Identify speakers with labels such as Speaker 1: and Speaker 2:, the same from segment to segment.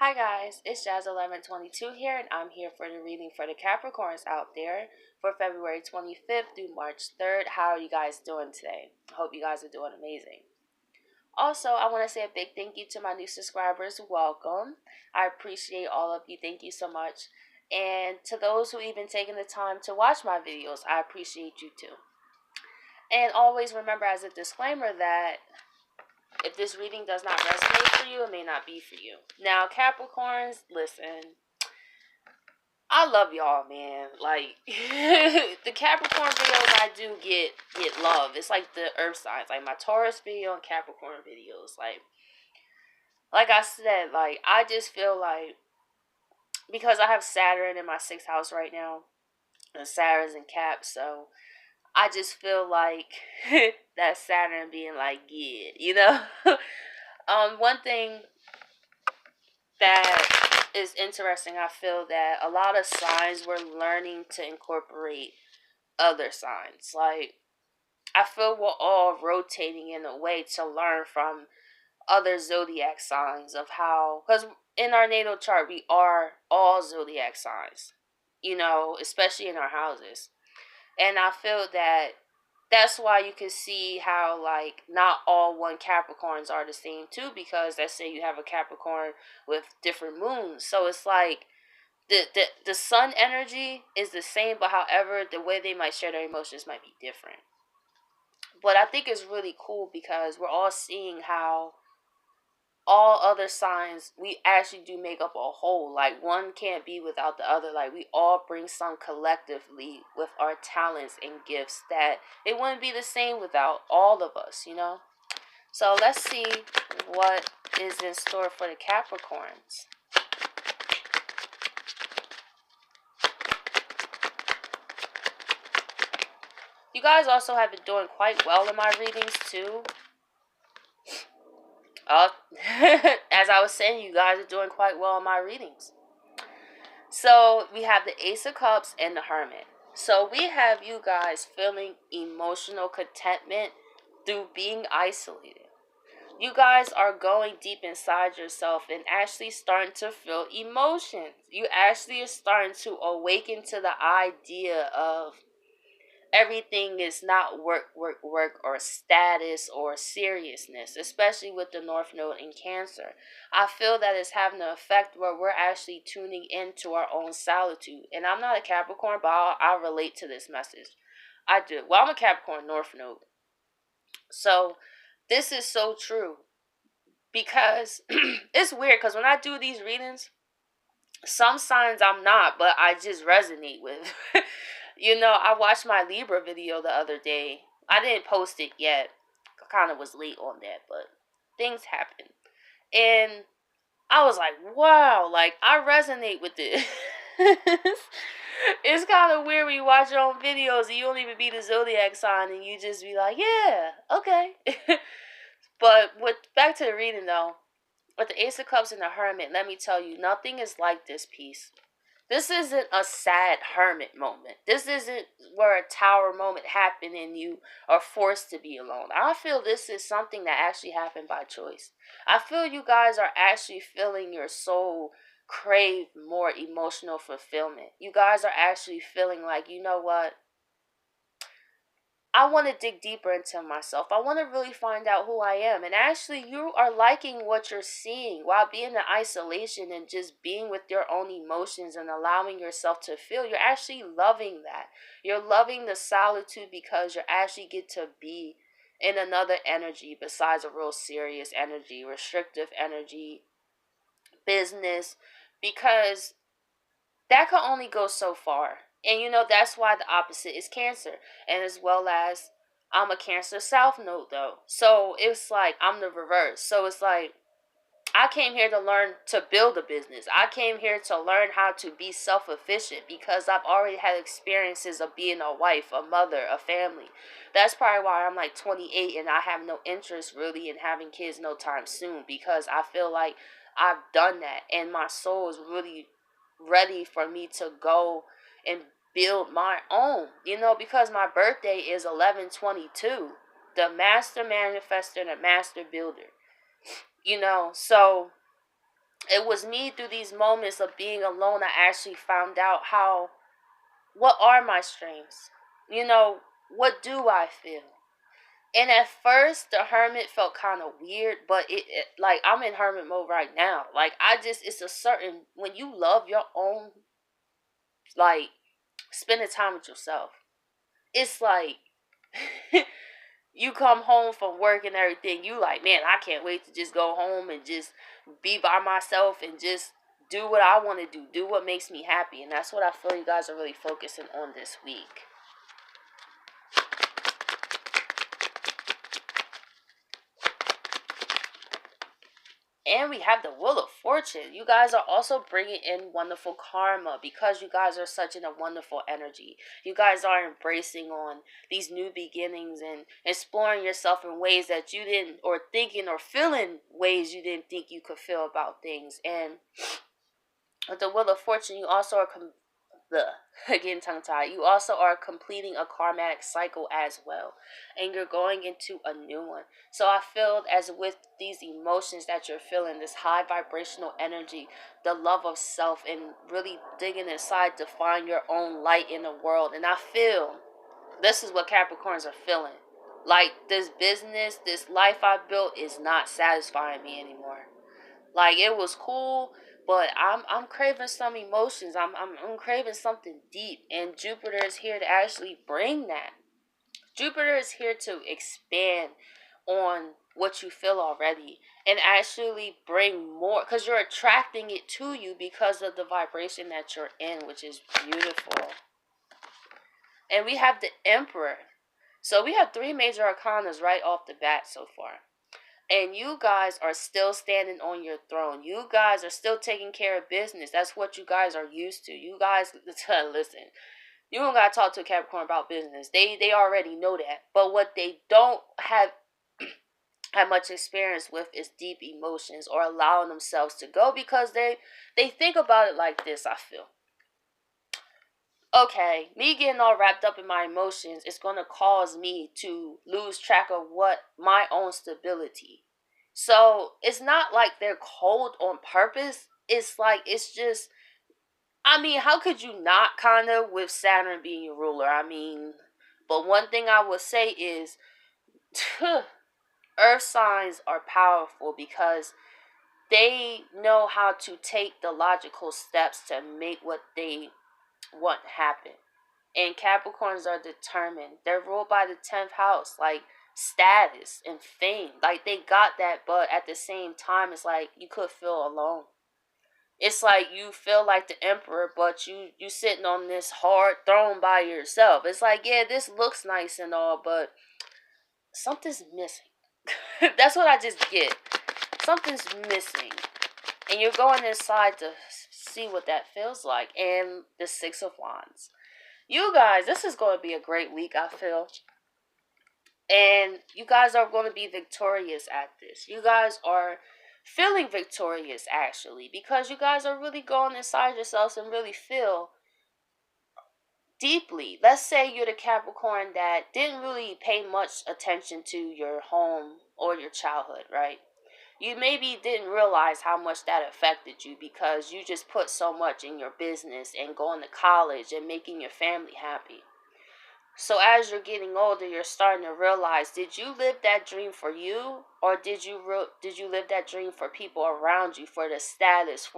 Speaker 1: Hi guys, it's Jazz1122 here, and I'm here for the reading for the Capricorns out there for February 25th through March 3rd. How are you guys doing today? I hope you guys are doing amazing. Also, I want to say a big thank you to my new subscribers. Welcome. I appreciate all of you. Thank you so much. And to those who even taken the time to watch my videos, I appreciate you too. And always remember as a disclaimer that if this reading does not resonate for you, it may not be for you. Now, Capricorns, listen. I love y'all, man. Like the Capricorn videos I do get love. It's like the earth signs. Like my Taurus video and Capricorn videos. Like I said, like I just feel like because I have Saturn in my sixth house right now. And Saturn's in Cap, so I just feel like that Saturn being like, yeah, you know? One thing that is interesting, I feel that a lot of signs we're learning to incorporate other signs. Like, I feel we're all rotating in a way to learn from other zodiac signs of how, because in our natal chart, we are all zodiac signs, you know, especially in our houses. And I feel that that's why you can see how like not all one Capricorns are the same too, because let's say you have a Capricorn with different moons, so it's like the sun energy is the same, but however the way they might share their emotions might be different. But I think it's really cool because we're all seeing how all other signs we actually do make up a whole. Like one can't be without the other. Like we all bring some collectively with our talents and gifts that it wouldn't be the same without all of us, you know. So let's see what is in store for the Capricorns. You guys also have been doing quite well in my readings too. As I was saying, you guys are doing quite well in my readings. So we have the Ace of Cups and the Hermit. So we have you guys feeling emotional contentment through being isolated. You guys are going deep inside yourself and actually starting to feel emotions. You actually are starting to awaken to the idea of everything is not work, or status or seriousness, especially with the North Node in Cancer. I feel that it's having an effect where we're actually tuning into our own solitude. And I'm not a Capricorn, but I'll relate to this message. I do. Well, I'm a Capricorn North Node. So this is so true because it's weird because when I do these readings, some signs I'm not, but I just resonate with. You know, I watched my Libra video the other day. I didn't post it yet. I kind of was late on that, but things happen. And I was like, wow, like I resonate with this. It's kind of weird when you watch your own videos and you don't even be the zodiac sign and you just be like, yeah, okay. But with back to the reading though, with the Ace of Cups and the Hermit, let me tell you, nothing is like this piece. This isn't a sad hermit moment. This isn't where a tower moment happened and you are forced to be alone. I feel this is something that actually happened by choice. I feel you guys are actually feeling your soul crave more emotional fulfillment. You guys are actually feeling like, you know what? I want to dig deeper into myself. I want to really find out who I am. And actually, you are liking what you're seeing while being in isolation and just being with your own emotions and allowing yourself to feel. You're actually loving that. You're loving the solitude because you actually get to be in another energy besides a real serious energy, restrictive energy, business, because that can only go so far. And you know, that's why the opposite is Cancer. And as well as I'm a Cancer South Node though. So it's like I'm the reverse. So it's like I came here to learn to build a business. I came here to learn how to be self-efficient because I've already had experiences of being a wife, a mother, a family. That's probably why I'm like 28 and I have no interest really in having kids no time soon, because I feel like I've done that and my soul is really ready for me to go and build my own, you know, because my birthday is 11/22, the master manifester and the master builder, you know. So It was me through these moments of being alone. I actually found out what are my strengths? You know, what do I feel? And at first, the hermit felt kind of weird, but like, I'm in hermit mode right now. Like, it's a certain, when you love your own, like, spending time with yourself, it's like, you come home from work and everything, you like, man, I can't wait to just go home and just be by myself and just do what I want to do what makes me happy. And that's what I feel you guys are really focusing on this week. And we have the Wheel of Fortune. You guys are also bringing in wonderful karma because you guys are such in a wonderful energy. You guys are embracing on these new beginnings and exploring yourself in ways that you didn't, or thinking or feeling ways you didn't think you could feel about things. And with the Wheel of Fortune, you also are again tongue tied. You also are completing a karmatic cycle as well, and you're going into a new one. So I feel as with these emotions that you're feeling, this high vibrational energy, the love of self, and really digging inside to find your own light in the world. And I feel this is what Capricorns are feeling. Like, this business, this life I built is not satisfying me anymore. Like, it was cool, but I'm craving some emotions. I'm craving something deep, and Jupiter is here to actually bring that. Jupiter is here to expand on what you feel already and actually bring more, because you're attracting it to you because of the vibration that you're in, which is beautiful. And we have the Emperor. So we have three major arcanas right off the bat so far. And you guys are still standing on your throne. You guys are still taking care of business. That's what you guys are used to. You guys, listen, you don't got to talk to a Capricorn about business. They already know that. But what they don't have much experience with is deep emotions, or allowing themselves to go, because they think about it like this, I feel. Okay, me getting all wrapped up in my emotions is going to cause me to lose track of what my own stability. So it's not like they're cold on purpose. It's like, it's just, I mean, how could you not, kind of, with Saturn being your ruler? I mean, but one thing I would say is earth signs are powerful because they know how to take the logical steps to make what they want happen. And Capricorns are determined. They're ruled by the 10th house, like status and fame. Like, they got that, but at the same time, it's like you could feel alone. It's like you feel like the emperor, but you sitting on this hard throne by yourself. It's like, yeah, this looks nice and all, but something's missing. That's what I just get. Something's missing. And you're going inside to see what that feels like. And the Six of Wands. You guys, this is going to be a great week, I feel. And you guys are going to be victorious at this. You guys are feeling victorious, actually, because you guys are really going inside yourselves and really feel deeply. Let's say you're the Capricorn that didn't really pay much attention to your home or your childhood, right? You maybe didn't realize how much that affected you because you just put so much in your business and going to college and making your family happy. So as you're getting older, you're starting to realize, did you live that dream for you, or did you live that dream for people around you, for the status,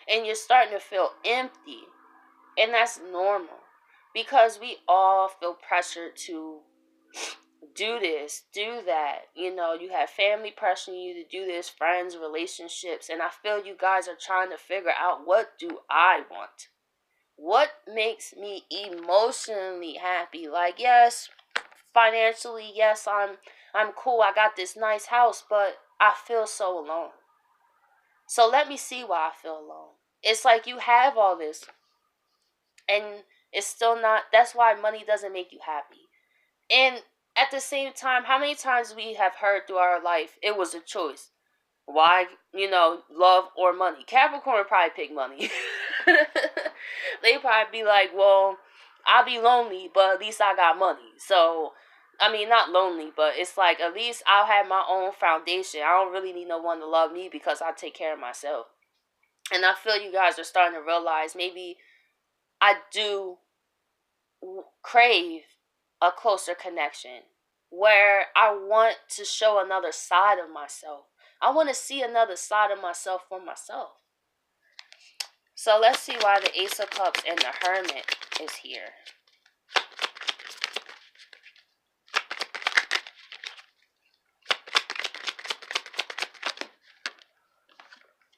Speaker 1: and you're starting to feel empty. And that's normal, because we all feel pressure to do this, do that. You know, you have family pressuring you to do this, friends, relationships, and I feel you guys are trying to figure out, what do I want? What makes me emotionally happy? Like, yes, financially, yes, I'm cool. I got this nice house, but I feel so alone. So let me see why I feel alone. It's like you have all this, and it's still not. That's why money doesn't make you happy. And at the same time, how many times we have heard through our life, it was a choice. Why, love or money? Capricorn would probably pick money. They probably be like, well, I'll be lonely, but at least I got money. So, I mean, not lonely, but it's like, at least I'll have my own foundation. I don't really need no one to love me because I take care of myself. And I feel you guys are starting to realize maybe I do crave a closer connection where I want to show another side of myself. I want to see another side of myself for myself. So let's see why the Ace of Cups and the Hermit is here.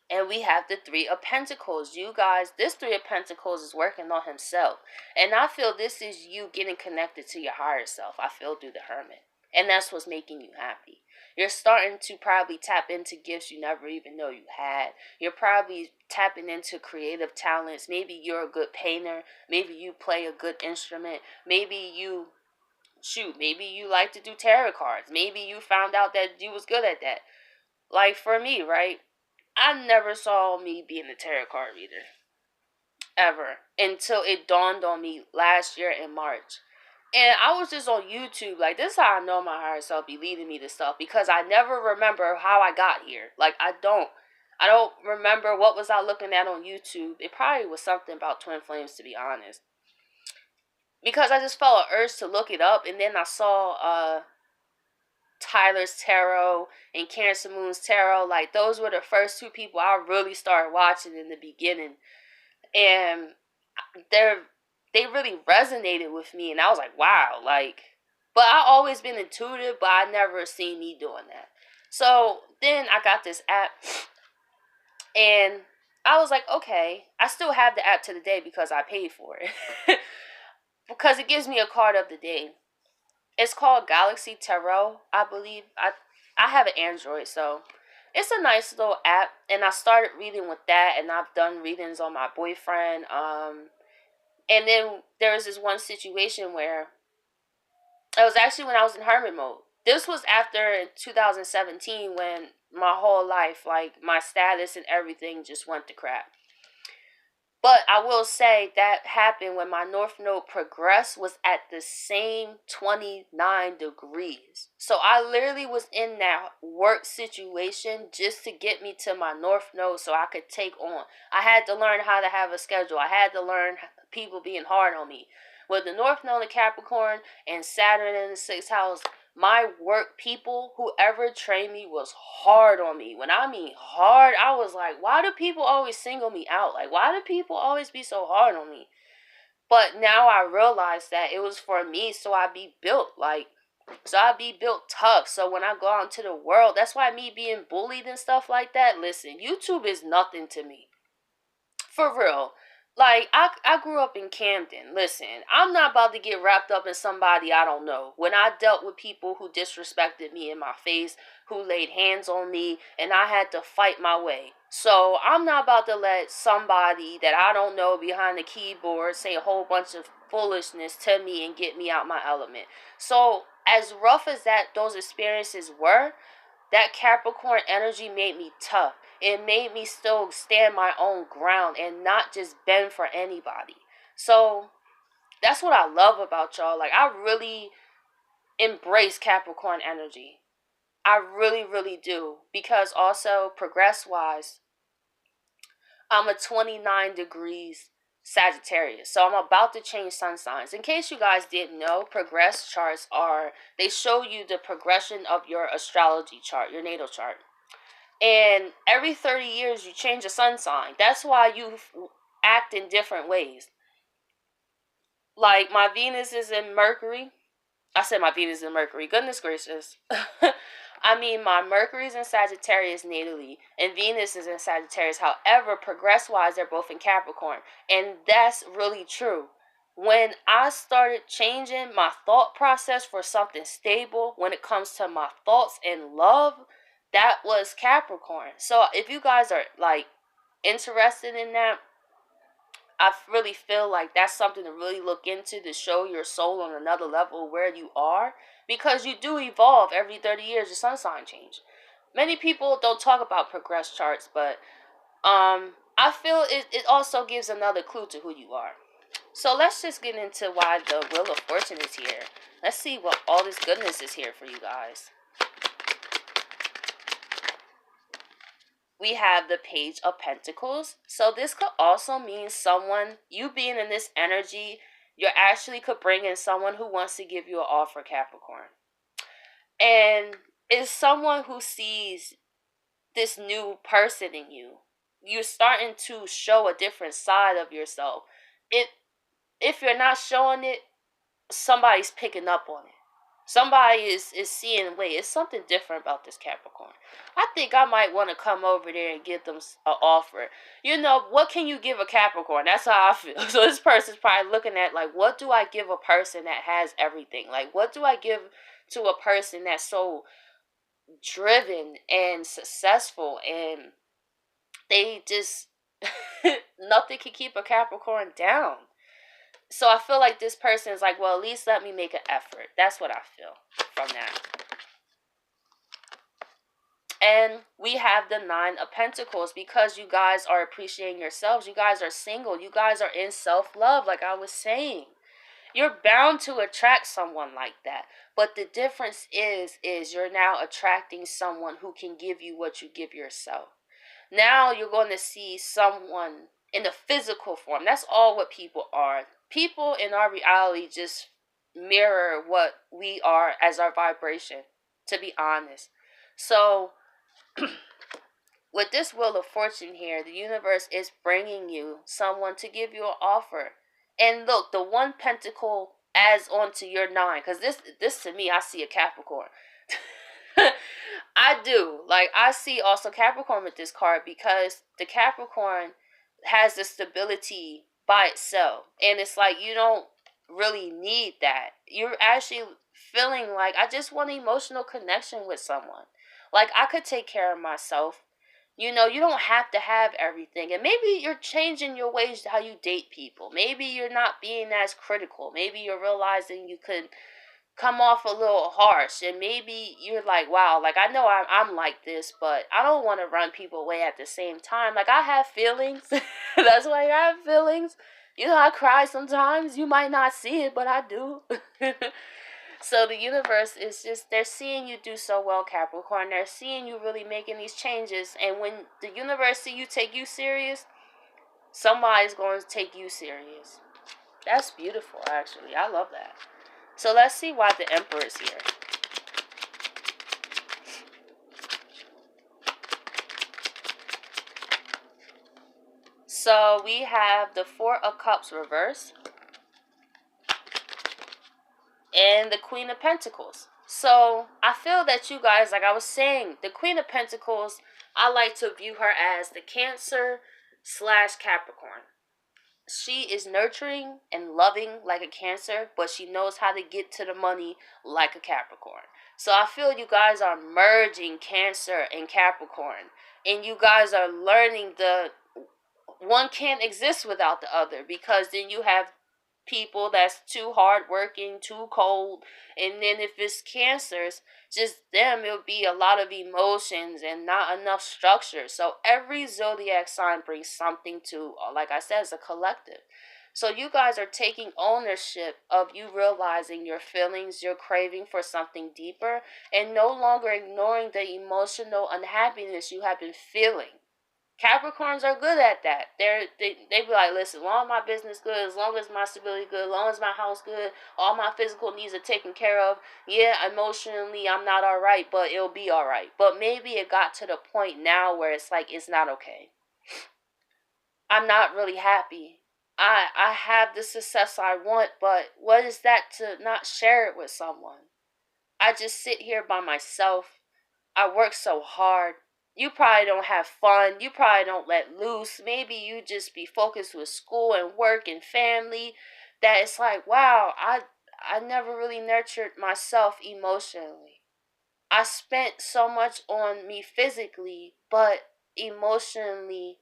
Speaker 1: And we have the Three of Pentacles. You guys, this Three of Pentacles is working on himself. And I feel this is you getting connected to your higher self. I feel through the Hermit. And that's what's making you happy. You're starting to probably tap into gifts you never even know you had. You're probably tapping into creative talents. Maybe you're a good painter. Maybe you play a good instrument. Maybe you like to do tarot cards. Maybe you found out that you was good at that. Like for me, right? I never saw me being a tarot card reader. Ever. Until it dawned on me last year in March. And I was just on YouTube. Like, this is how I know my higher self be leading me to stuff. Because I never remember how I got here. Like, I don't remember what was I looking at on YouTube. It probably was something about twin flames, to be honest. Because I just felt an urge to look it up. And then I saw Tyler's Tarot and Cancer Moon's Tarot. Like, those were the first two people I really started watching in the beginning. And they really resonated with me. And I was like, wow. Like, but I always been intuitive, but I never seen me doing that. So then I got this app. And I was like, okay. I still have the app to the day because I paid for it. Because it gives me a card of the day. It's called Galaxy Tarot, I believe. I have an Android, so it's a nice little app. And I started reading with that, and I've done readings on my boyfriend. And then there was this one situation where it was actually when I was in hermit mode. This was after in 2017 when my whole life, like my status and everything just went to crap. But I will say that happened when my North Node progressed was at the same 29 degrees. So I literally was in that work situation just to get me to my North Node so I could take on. I had to learn how to have a schedule. I had to learn people being hard on me. With the North Node in Capricorn and Saturn in the 6th house, my work people, whoever trained me, was hard on me. When I mean hard, I was like, why do people always single me out? Like, why do people always be so hard on me? But now I realize that it was for me, so I be built. So I be built tough. So when I go out into the world, that's why me being bullied and stuff like that, listen, YouTube is nothing to me. For real. Like, I grew up in Camden. Listen, I'm not about to get wrapped up in somebody I don't know. When I dealt with people who disrespected me in my face, who laid hands on me, and I had to fight my way. So, I'm not about to let somebody that I don't know behind the keyboard say a whole bunch of foolishness to me and get me out my element. So, as rough as those experiences were, that Capricorn energy made me tough. It made me still stand my own ground and not just bend for anybody. So that's what I love about y'all. Like, I really embrace Capricorn energy. I really, really do. Because also, progress-wise, I'm a 29 degrees Sagittarius. So I'm about to change sun signs. In case you guys didn't know, progress charts they show you the progression of your astrology chart, your natal chart. And every 30 years, you change a sun sign. That's why you act in different ways. Like, my Venus is in Mercury. I said my Venus is in Mercury. Goodness gracious. I mean, my Mercury's in Sagittarius natally, and Venus is in Sagittarius. However, progress-wise, they're both in Capricorn. And that's really true. When I started changing my thought process for something stable, when it comes to my thoughts and love, that was Capricorn. So if you guys are like interested in that, I really feel like that's something to really look into to show your soul on another level where you are. Because you do evolve every 30 years, your sun sign change. Many people don't talk about progress charts, but I feel it also gives another clue to who you are. So let's just get into why the Wheel of Fortune is here. Let's see what all this goodness is here for you guys. we have the Page of Pentacles. So this could also mean someone, you being in this energy, you actually could bring in someone who wants to give you an offer, Capricorn. And it's someone who sees this new person in you. You're starting to show a different side of yourself. It if you're not showing it, somebody's picking up on it. Somebody is seeing, wait, it's something different about this Capricorn. I think I might want to come over there and give them an offer. You know, what can you give a Capricorn? That's how I feel. So this person's probably looking at, like, what do I give a person that has everything? Like, what do I give to a person that's so driven and successful, and they just, nothing can keep a Capricorn down. So I feel like this person is like, well, at least let me make an effort. That's what I feel from that. And we have the Nine of Pentacles, because you guys are appreciating yourselves. You guys are single. You guys are in self-love, like I was saying. You're bound to attract someone like that. But the difference is you're now attracting someone who can give you what you give yourself. Now you're going to see someone in the physical form. That's all what people are. People in our reality just mirror what we are as our vibration, to be honest. So with this Wheel of Fortune here, the universe is bringing you someone to give you an offer. And look, the one pentacle adds on to your nine. Because this to me, I see a Capricorn. I do. Like, I see also Capricorn with this card, because the Capricorn has the stability by itself. And it's like, you don't really need that. You're actually feeling like, I just want an emotional connection with someone. Like, I could take care of myself. You know, you don't have to have everything. And maybe you're changing your ways how you date people. Maybe you're not being as critical. Maybe you're realizing you could come off a little harsh, and maybe you're like, wow, like, I know I'm like this, but I don't want to run people away at the same time. Like, I have feelings. That's why I have feelings. You know, I cry sometimes. You might not see it, but I do. So the universe is just, they're seeing you do so well, Capricorn. They're seeing you really making these changes. And when the universe see you take you serious, somebody's going to take you serious. That's beautiful, actually. I love that. So let's see why the Emperor is here. So we have the Four of Cups reversed and the Queen of Pentacles. So I feel that you guys, like I was saying, the Queen of Pentacles, I like to view her as the Cancer / Capricorn. She is nurturing and loving like a Cancer, but she knows how to get to the money like a Capricorn. So I feel you guys are merging Cancer and Capricorn, and you guys are learning the one can't exist without the other, because then you have people that's too hardworking, too cold, and then if it's Cancers, just them, it'll be a lot of emotions and not enough structure. So every zodiac sign brings something to, like I said, it's a collective. So you guys are taking ownership of you realizing your feelings, your craving for something deeper, and no longer ignoring the emotional unhappiness you have been feeling. Capricorns are good at that. They be like, listen, as long as my business good, as long as my stability good, as long as my house good, all my physical needs are taken care of. Yeah, emotionally I'm not alright, but it'll be alright. But maybe it got to the point now where it's like, it's not okay. I'm not really happy. I have the success I want, but what is that to not share it with someone? I just sit here by myself. I work so hard. You probably don't have fun. You probably don't let loose. Maybe you just be focused with school and work and family. That it's like, wow, I never really nurtured myself emotionally. I spent so much on me physically, but emotionally,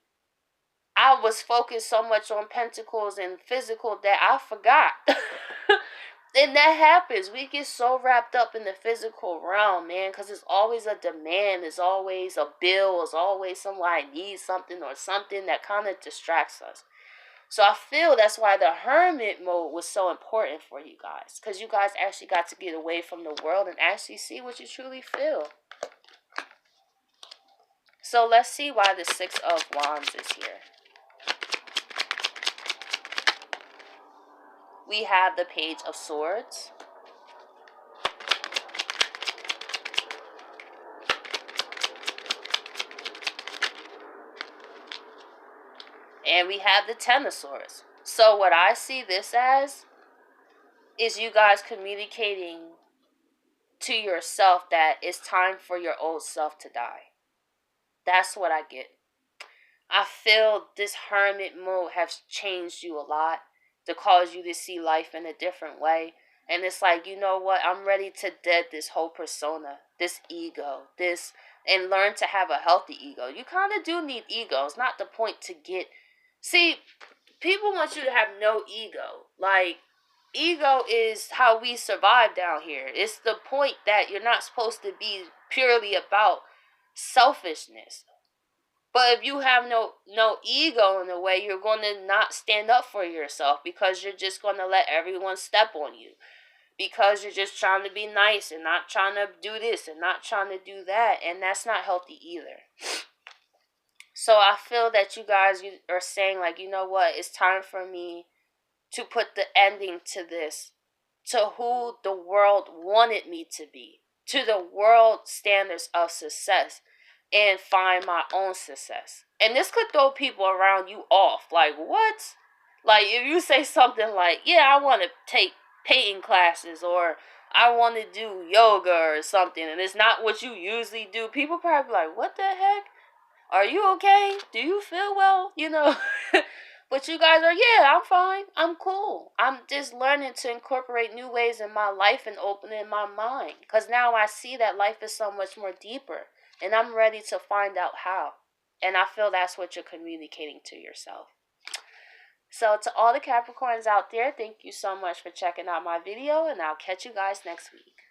Speaker 1: I was focused so much on pentacles and physical that I forgot. And that happens. We get so wrapped up in the physical realm, man, because it's always a demand. It's always a bill. It's always somebody needs something or something that kind of distracts us. So I feel that's why the hermit mode was so important for you guys, because you guys actually got to get away from the world and actually see what you truly feel. So let's see why the Six of Wands is here. We have the Page of Swords. And we have the Ten of Swords. So what I see this as is you guys communicating to yourself that it's time for your old self to die. That's what I get. I feel this hermit mode has changed you a lot to cause you to see life in a different way. And it's like, you know what? I'm ready to dead this whole persona, this ego, and learn to have a healthy ego. You kind of do need ego. It's not the point to get... See, people want you to have no ego. Like, ego is how we survive down here. It's the point that you're not supposed to be purely about selfishness. But if you have no ego in a way, you're going to not stand up for yourself because you're just going to let everyone step on you. Because you're just trying to be nice and not trying to do this and not trying to do that. And that's not healthy either. So I feel that you guys are saying, like, you know what? It's time for me to put the ending to this. To who the world wanted me to be. To the world standards of success. And find my own success. And this could throw people around you off. Like, what? Like, if you say something like, yeah, I want to take painting classes, or I want to do yoga or something, and it's not what you usually do, people probably be like, what the heck? Are you okay? Do you feel well? You know? But you guys are, yeah, I'm fine. I'm cool. I'm just learning to incorporate new ways in my life and opening my mind. Because now I see that life is so much more deeper. And I'm ready to find out how. And I feel that's what you're communicating to yourself. So to all the Capricorns out there, thank you so much for checking out my video. And I'll catch you guys next week.